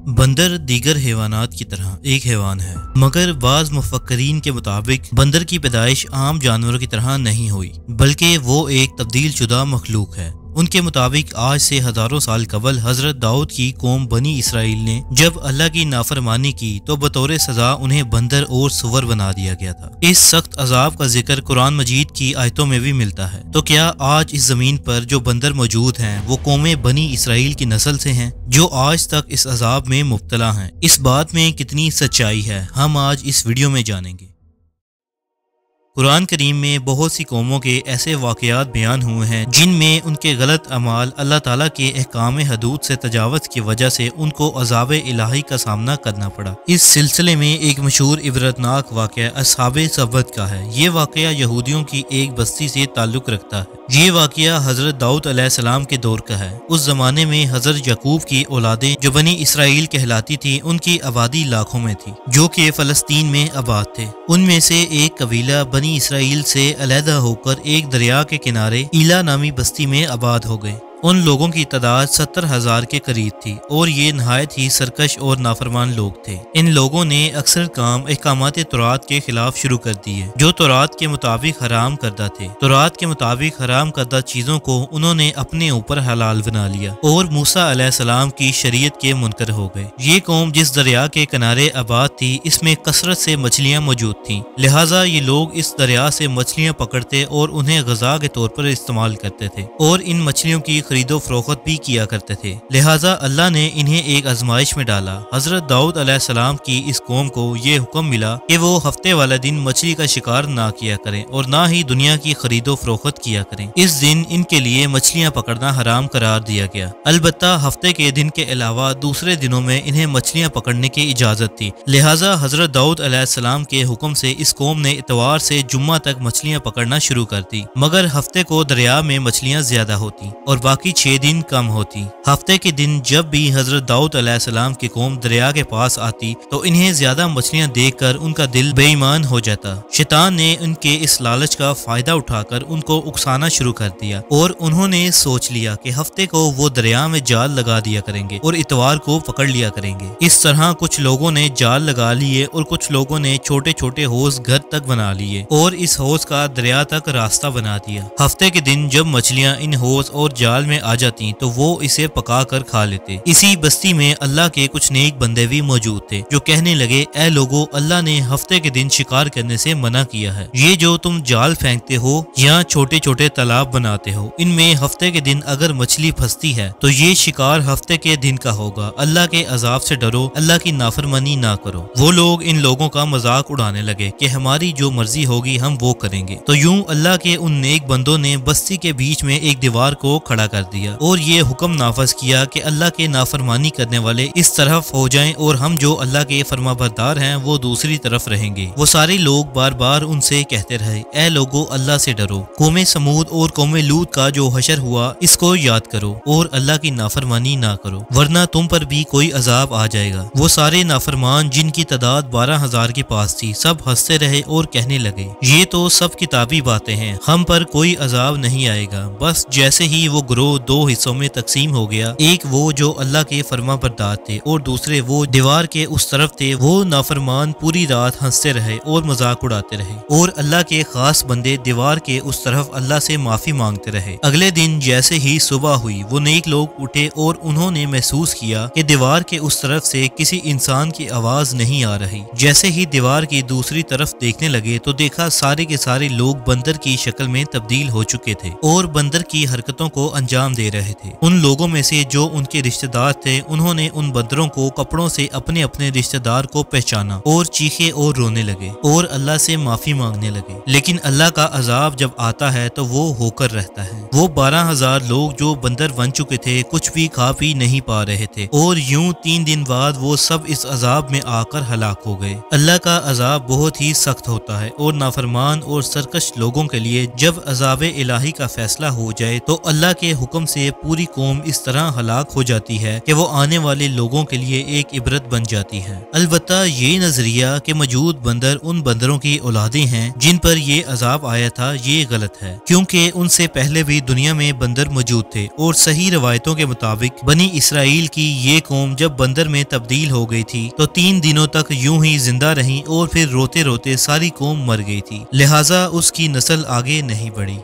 بندر دیگر حیوانات کی طرح ایک حیوان ہے، مگر بعض مفکرین کے مطابق بندر کی پیدائش عام جانوروں کی طرح نہیں ہوئی، بلکہ وہ ایک تبدیل شدہ مخلوق ہے۔ ان کے مطابق آج سے ہزاروں سال قبل حضرت داؤد کی قوم بنی اسرائیل نے جب اللہ کی نافرمانی کی تو بطور سزا انہیں بندر اور سور بنا دیا گیا تھا۔ اس سخت عذاب کا ذکر قرآن مجید کی آیتوں میں بھی ملتا ہے۔ تو کیا آج اس زمین پر جو بندر موجود ہیں وہ قوم بنی اسرائیل کی نسل سے ہیں جو آج تک اس عذاب میں مبتلا ہیں؟ اس بات میں کتنی سچائی ہے ہم آج اس ویڈیو میں جانیں گے۔ قرآن کریم میں بہت سی قوموں کے ایسے واقعات بیان ہوئے ہیں جن میں ان کے غلط اعمال اللہ تعالیٰ کے احکام حدود سے تجاوز کی وجہ سے ان کو عذاب الہی کا سامنا کرنا پڑا۔ اس سلسلے میں ایک مشہور عبرتناک واقعہ اصحاب سبت کا ہے۔ یہ واقعہ یہودیوں کی ایک بستی سے تعلق رکھتا ہے۔ یہ واقعہ حضرت داؤد علیہ السلام کے دور کا ہے۔ اس زمانے میں حضرت یعقوب کی اولادیں جو بنی اسرائیل کہلاتی تھی ان کی آبادی لاکھوں میں تھی، جو کہ فلسطین میں آباد تھے۔ ان میں سے ایک قبیلہ بنی اسرائیل سے علیحدہ ہو کر ایک دریا کے کنارے ایلا نامی بستی میں آباد ہو گئے۔ ان لوگوں کی تعداد 70,000 کے قریب تھی اور یہ نہایت ہی سرکش اور نافرمان لوگ تھے۔ ان لوگوں نے اکثر کام احکامات تورات کے خلاف شروع کر دیے جو تورات کے مطابق حرام کردہ تھے۔ تورات کے مطابق حرام کردہ چیزوں کو انہوں نے اپنے اوپر حلال بنا لیا اور موسیٰ علیہ السلام کی شریعت کے منکر ہو گئے۔ یہ قوم جس دریا کے کنارے آباد تھی اس میں کثرت سے مچھلیاں موجود تھیں، لہٰذا یہ لوگ اس دریا سے مچھلیاں پکڑتے اور انہیں غذا کے طور پر استعمال کرتے تھے اور ان مچھلیوں کی خرید و فروخت بھی کیا کرتے تھے۔ لہٰذا اللہ نے انہیں ایک آزمائش میں ڈالا۔ حضرت داؤد علیہ السلام کی اس قوم کو یہ حکم ملا کہ وہ ہفتے والا دن مچھلی کا شکار نہ کیا کریں اور نہ ہی دنیا کی خرید و فروخت کیا کریں۔ اس دن ان کے لیے مچھلیاں پکڑنا حرام قرار دیا گیا، البتہ ہفتے کے دن کے علاوہ دوسرے دنوں میں انہیں مچھلیاں پکڑنے کی اجازت تھی۔ لہٰذا حضرت داؤد علیہ السلام کے حکم سے اس قوم نے اتوار سے جمعہ تک مچھلیاں پکڑنا شروع کر دی، مگر ہفتے کو دریا میں مچھلیاں زیادہ ہوتی اور باقی 6 دن کم ہوتی۔ ہفتے کے دن جب بھی حضرت داؤد علیہ السلام کی قوم دریا کے پاس آتی تو انہیں زیادہ مچھلیاں دیکھ کر ان کا دل بے ایمان ہو جاتا۔ شیطان نے ان کے اس لالچ کا فائدہ اٹھا کر ان کو اکسانا شروع کر دیا اور انہوں نے سوچ لیا کہ ہفتے کو وہ دریا میں جال لگا دیا کریں گے اور اتوار کو پکڑ لیا کریں گے۔ اس طرح کچھ لوگوں نے جال لگا لیے اور کچھ لوگوں نے چھوٹے چھوٹے ہوز گھر تک بنا لیے اور اس ہوز کا دریا تک راستہ بنا دیا۔ ہفتے کے دن جب مچھلیاں ان ہوز اور جال میں آ جاتی تو وہ اسے پکا کر کھا لیتے۔ اسی بستی میں اللہ کے کچھ نیک بندے بھی موجود تھے جو کہنے لگے، اے لوگو، اللہ نے ہفتے کے دن شکار کرنے سے منع کیا ہے۔ یہ جو تم جال پھینکتے ہو یا چھوٹے چھوٹے تالاب بناتے ہو، ان میں ہفتے کے دن اگر مچھلی پھنستی ہے تو یہ شکار ہفتے کے دن کا ہوگا۔ اللہ کے عذاب سے ڈرو، اللہ کی نافرمانی نہ کرو۔ وہ لوگ ان لوگوں کا مذاق اڑانے لگے کہ ہماری جو مرضی ہوگی ہم وہ کریں گے۔ تو یوں اللہ کے ان نیک بندوں نے بستی کے بیچ میں ایک دیوار کو کھڑا کر دیا اور یہ حکم نافذ کیا کہ اللہ کے نافرمانی کرنے والے اس طرف ہو جائیں اور ہم جو اللہ کے فرما بردار ہیں وہ دوسری طرف رہیں گے۔ وہ سارے لوگ بار بار ان سے کہتے رہے، اے لوگو، اللہ سے ڈرو۔ قوم سمود اور قوم لوط کا جو حشر ہوا اس کو یاد کرو اور اللہ کی نافرمانی نہ کرو، ورنہ تم پر بھی کوئی عذاب آ جائے گا۔ وہ سارے نافرمان جن کی تعداد 12,000 کے پاس تھی سب ہنستے رہے اور کہنے لگے، یہ تو سب کتابی باتیں ہیں، ہم پر کوئی عذاب نہیں آئے گا۔ بس جیسے ہی وہ گروہ 2 حصوں میں تقسیم ہو گیا، ایک وہ جو اللہ کے فرما بردار تھے اور دوسرے وہ دیوار کے اس طرف تھے، وہ نافرمان پوری رات ہنستے رہے اور مذاق اڑاتے رہے اور اللہ کے خاص بندے دیوار کے اس طرف اللہ سے معافی مانگتے رہے۔ اگلے دن جیسے ہی صبح ہوئی وہ نیک لوگ اٹھے اور انہوں نے محسوس کیا کہ دیوار کے اس طرف سے کسی انسان کی آواز نہیں آ رہی۔ جیسے ہی دیوار کی دوسری طرف دیکھنے لگے تو دیکھا سارے کے سارے لوگ بندر کی شکل میں تبدیل ہو چکے تھے اور بندر کی حرکتوں کو انجام دے رہے تھے۔ ان لوگوں میں سے جو ان کے رشتہ دار تھے انہوں نے ان بندروں کو کپڑوں سے اپنے اپنے رشتہ دار کو پہچانا اور چیخے اور رونے لگے اور اللہ سے معافی مانگنے لگے۔ لیکن اللہ کا عذاب جب آتا ہے تو وہ ہو کر رہتا ہے۔ وہ 12,000 لوگ جو بندر بن چکے تھے کچھ بھی کھا پی نہیں پا رہے تھے اور یوں 3 دن بعد وہ سب اس عذاب میں آ کر ہلاک ہو گئے۔ اللہ کا عذاب بہت ہی سخت ہوتا ہے اور نافرمان اور سرکش لوگوں کے لیے جب عذاب الہی کا فیصلہ ہو جائے تو اللہ کے حکم سے پوری قوم اس طرح ہلاک ہو جاتی ہے کہ وہ آنے والے لوگوں کے لیے ایک عبرت بن جاتی ہے۔ البتہ یہ نظریہ کہ موجود بندر ان بندروں کی اولادیں ہیں جن پر یہ عذاب آیا تھا، یہ غلط ہے، کیونکہ ان سے پہلے بھی دنیا میں بندر موجود تھے، اور صحیح روایتوں کے مطابق بنی اسرائیل کی یہ قوم جب بندر میں تبدیل ہو گئی تھی تو 3 دنوں تک یوں ہی زندہ رہیں اور پھر روتے روتے ساری قوم مر گئی تھی، لہٰذا اس کی نسل آگے نہیں بڑھی۔